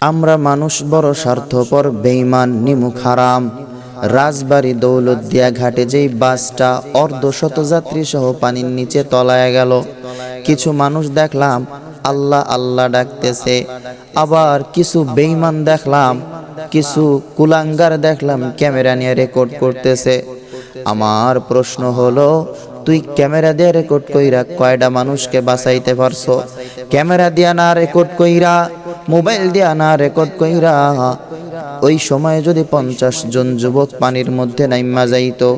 আমরা মানুষ বড় স্বার্থপর, বেঈমান, নিমুখ হারাম। রাজবাড়ী দৌলতদিয়া ঘাটে যেই বাসটা অর্ধশত যাত্রী সহ পানির নিচে তলায় গেল, কিছু মানুষ দেখলাম আল্লাহ আল্লাহ ডাকতেছে, আবার কিছু বেঈমান দেখলাম, কিছু কুলাঙ্গার দেখলাম ক্যামেরা নিয়ে রেকর্ড করতেছে। আমার প্রশ্ন হলো, তুই ক্যামেরা দিয়ে রেকর্ড কইরা কয়টা মানুষকে বাঁচাইতে পারছো? ক্যামেরা দিয়া না রেকর্ড কইরা, মোবাইল দিয়া না রেকর্ড কইরা, ওই সময়ে যদি 50 জন যুবক পানির মধ্যে নাইমা যাইতো,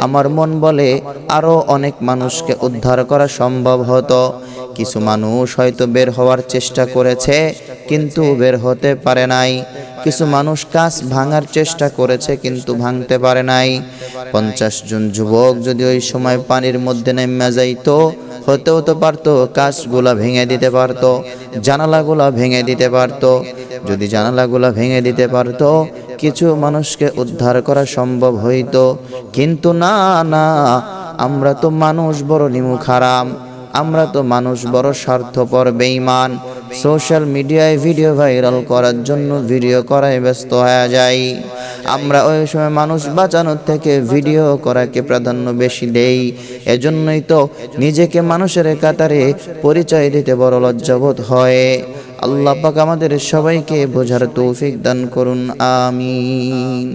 আমার মন বলে আরো অনেক মানুষকে উদ্ধার করা সম্ভব হতো। কিছু মানুষ হয়তো বের হওয়ার চেষ্টা করেছে কিন্তু বের হতে পারে নাই। কিছু মানুষ কাঁচ ভাঙার চেষ্টা করেছে কিন্তু ভাঙতে পারে নাই। 50 জন যুবক যদি ওই সময় পানির মধ্যে নেমে যাইতো, হতেও তো পারতো কাঁচগুলা ভেঙে দিতে পারতো, জানালাগুলা ভেঙে দিতে পারতো। যদি জানালাগুলা ভেঙে দিতে পারতো, কিছু মানুষকে উদ্ধার করা সম্ভব হইতো। কিন্তু না না, আমরা তো মানুষ বড় নিমুখ হারাম, আমরা তো মানুষ বড় স্বার্থপর, বেঈমান। সোশ্যাল মিডিয়ায় ভিডিও ভাইরাল করার জন্য ভিডিও করায় ব্যস্ত হয়ে যাই। আমরা ওই সময় মানুষ বাঁচানোর থেকে ভিডিও করাকে প্রাধান্য বেশি দেই। এজন্যই তো নিজেকে মানুষের কাতারে পরিচয় দিতে বড় লজ্জাবোধ হয়। আল্লাহ পাক আমাদের সবাইকে বোঝার তৌফিক দান করুন, আমিন।